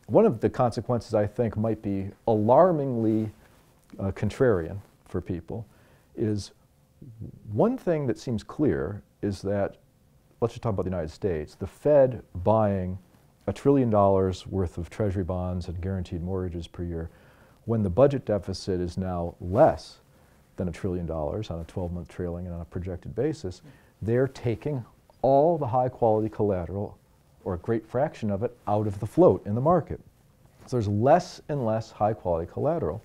one of the consequences I think might be alarmingly contrarian for people is one thing that seems clear is that, let's just talk about the United States, the Fed buying $1 trillion worth of Treasury bonds and guaranteed mortgages per year when the budget deficit is now less than $1 trillion on a 12-month trailing and on a projected basis, they're taking all the high-quality collateral, or a great fraction of it, out of the float in the market. So there's less and less high-quality collateral.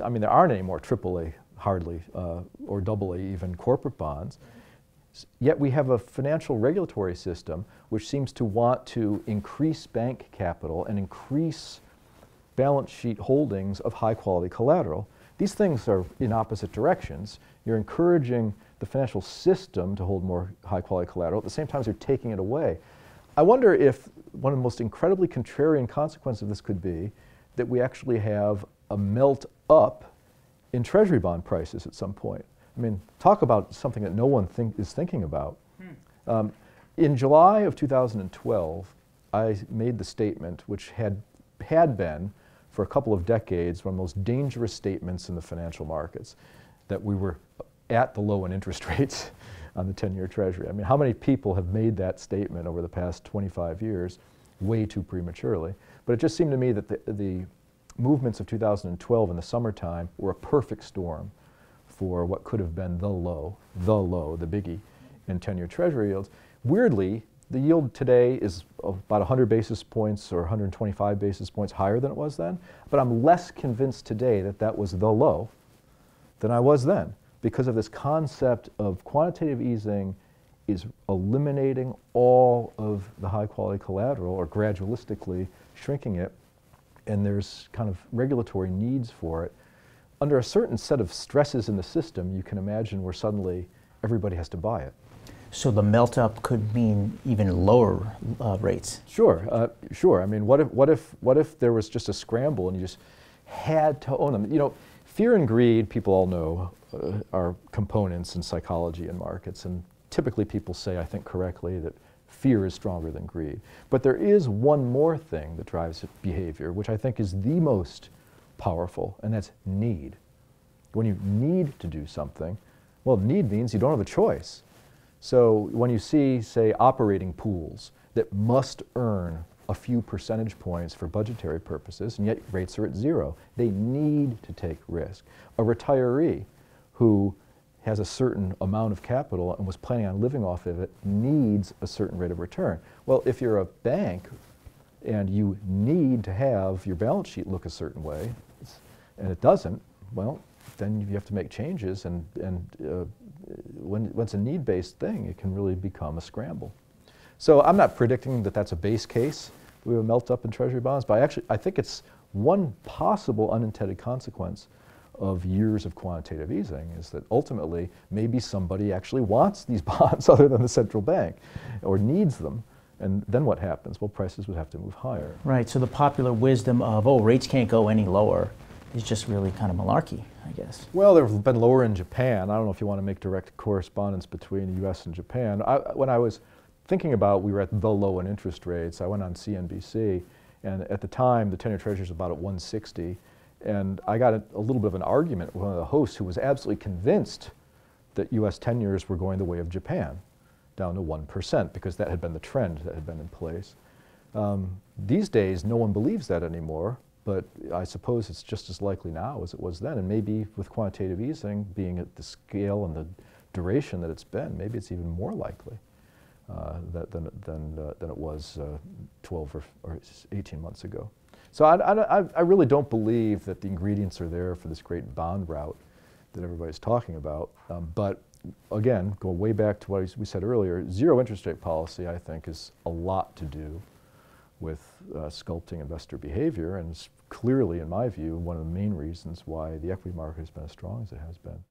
I mean, there aren't any more AAA, hardly, or AA even corporate bonds. Yet we have a financial regulatory system which seems to want to increase bank capital and increase balance sheet holdings of high-quality collateral. These things are in opposite directions. You're encouraging the financial system to hold more high-quality collateral. At the same time, you're taking it away. I wonder if one of the most incredibly contrarian consequences of this could be that we actually have a melt up in Treasury bond prices at some point. I mean, talk about something that no one is thinking about. In July of 2012, I made the statement, which had been for a couple of decades one of the most dangerous statements in the financial markets, that we were at the low in interest rates on the 10-year Treasury. I mean, how many people have made that statement over the past 25 years way too prematurely? But it just seemed to me that the movements of 2012 in the summertime were a perfect storm for what could have been the low, the biggie in 10-year Treasury yields. Weirdly, the yield today is about 100 basis points or 125 basis points higher than it was then, but I'm less convinced today that that was the low than I was then, because of this concept of quantitative easing is eliminating all of the high-quality collateral or gradualistically shrinking it, and there's kind of regulatory needs for it. Under a certain set of stresses in the system, you can imagine where suddenly everybody has to buy it. So the melt-up could mean even lower rates. Sure, sure. I mean, what if there was just a scramble and you just had to own them? You know, fear and greed, people all know, are components in psychology and markets, and typically people say, I think correctly, that fear is stronger than greed. But there is one more thing that drives behavior, which I think is the most powerful, and that's need. When you need to do something, well, need means you don't have a choice. So when you see, say, operating pools that must earn a few percentage points for budgetary purposes, and yet rates are at zero, they need to take risk. A retiree who has a certain amount of capital and was planning on living off of it needs a certain rate of return. Well, if you're a bank and you need to have your balance sheet look a certain way, and it doesn't, well, then you have to make changes, and when it's a need-based thing, it can really become a scramble. So I'm not predicting that that's a base case, we will melt up in Treasury bonds, but I think it's one possible unintended consequence of years of quantitative easing is that ultimately maybe somebody actually wants these bonds other than the central bank or needs them. And then what happens? Well, prices would have to move higher. Right, so the popular wisdom of, oh, rates can't go any lower is just really kind of malarkey, I guess. Well, they've been lower in Japan. I don't know if you want to make direct correspondence between the US and Japan. When I was thinking about we were at the low in interest rates, I went on CNBC, and at the time the 10-year Treasury was about at 160, and I got a little bit of an argument with one of the hosts who was absolutely convinced that US 10-years were going the way of Japan, down to 1%, because that had been the trend that had been in place. These days, no one believes that anymore, but I suppose it's just as likely now as it was then, and maybe with quantitative easing being at the scale and the duration that it's been, maybe it's even more likely than it was 12 or 18 months ago. So I really don't believe that the ingredients are there for this great bond rout that everybody's talking about. But again, going way back to what we said earlier, zero interest rate policy, I think, is a lot to do with sculpting investor behavior, and it's clearly, in my view, one of the main reasons why the equity market has been as strong as it has been.